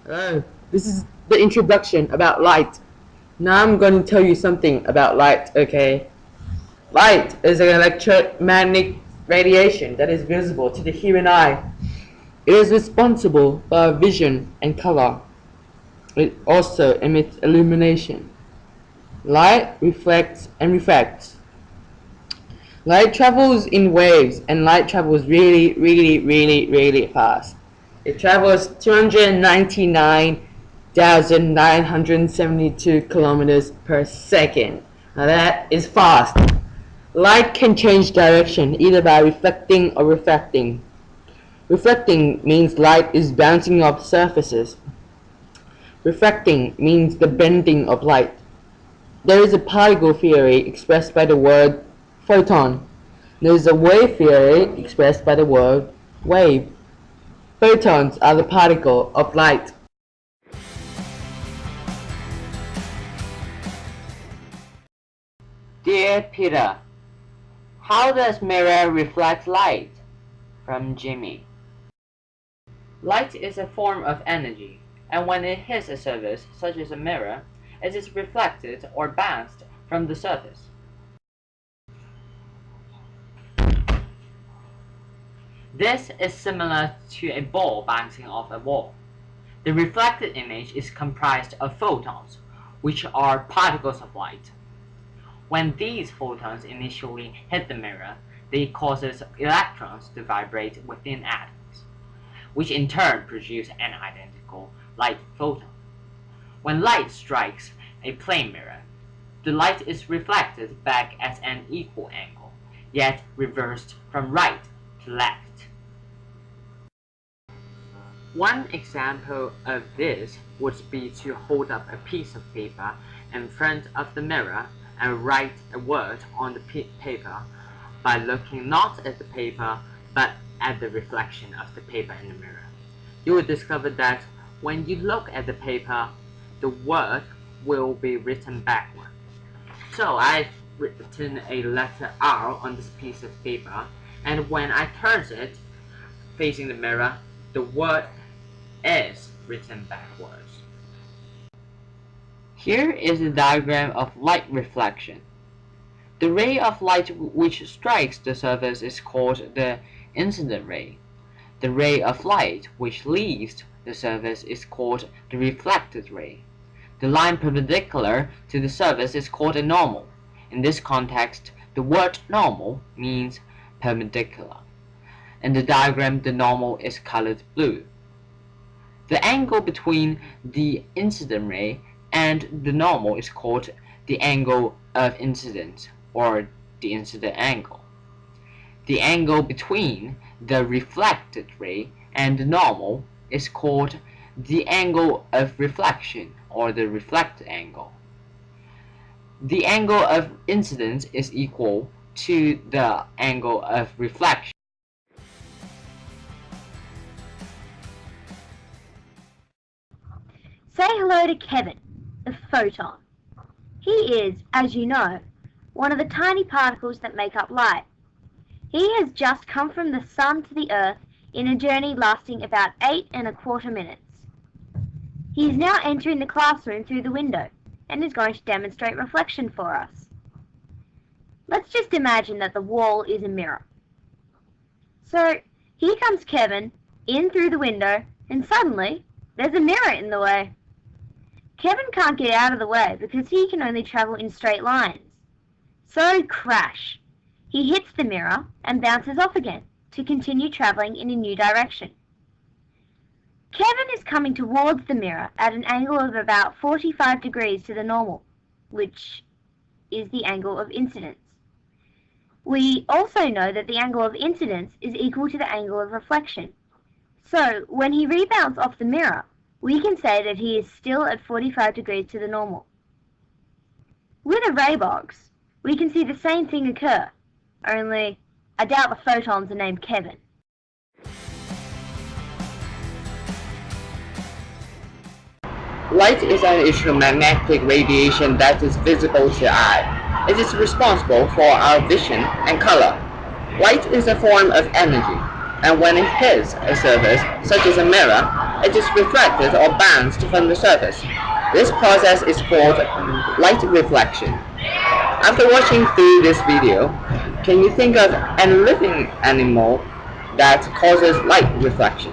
Hello, this is the introduction about light. Now I'm going to tell you something about light, okay? Light is an electromagnetic radiation that is visible to the human eye. It is responsible for our vision and color. It also emits illumination. Light reflects and refracts. Light travels in waves, and light travels really fast. It travels 299,972 kilometers per second. Now that is fast. Light can change direction either by reflecting or refracting. Reflecting means light is bouncing off surfaces. Refracting means the bending of light. There is a particle theory expressed by the word photon. There is a wave theory expressed by the word wave. Photons are the particle of light. Dear Peter, how does mirror reflect light? From Jimmy. Light is a form of energy, and when it hits a surface, such as a mirror, it is reflected or bounced from the surface. This is similar to a ball bouncing off a wall. The reflected image is comprised of photons, which are particles of light. When these photons initially hit the mirror, they causes electrons to vibrate within atoms, which in turn produce an identical light photon. When light strikes a plane mirror, the light is reflected back at an equal angle, yet reversed from right to left. One example of this would be to hold up a piece of paper in front of the mirror and write a word on the paper by looking not at the paper but at the reflection of the paper in the mirror. You will discover that when you look at the paper, the word will be written backward. So I've written a letter R on this piece of paper, and when I turn it facing the mirror, the word is written backwards. Here is a diagram of light reflection. The ray of light which strikes the surface is called the incident ray. The ray of light which leaves the surface is called the reflected ray. The line perpendicular to the surface is called a normal. In this context, the word normal means perpendicular. In the diagram, the normal is colored blue. The angle between the incident ray and the normal is called the angle of incidence, or the incident angle. The angle between the reflected ray and the normal is called the angle of reflection, or the reflected angle. The angle of incidence is equal to the angle of reflection. Say hello to Kevin, the photon. He is, as you know, one of the tiny particles that make up light. He has just come from the sun to the earth in a journey lasting about 8¼ minutes. He is now entering the classroom through the window and is going to demonstrate reflection for us. Let's just imagine that the wall is a mirror. So here comes Kevin in through the window, and suddenly there's a mirror in the way. Kevin can't get out of the way because he can only travel in straight lines. So crash! He hits the mirror and bounces off again to continue traveling in a new direction. Kevin is coming towards the mirror at an angle of about 45 degrees to the normal, which is the angle of incidence. We also know that the angle of incidence is equal to the angle of reflection. So when he rebounds off the mirror, we can say that he is still at 45 degrees to the normal. With a ray box, we can see the same thing occur, only I doubt the photons are named Kevin. Light is an electromagnetic radiation that is visible to the eye. It is responsible for our vision and color. Light is a form of energy, and when it hits a surface, such as a mirror, it is reflected or bounced from the surface. This process is called light reflection. After watching through this video, can you think of any living animal that causes light reflection?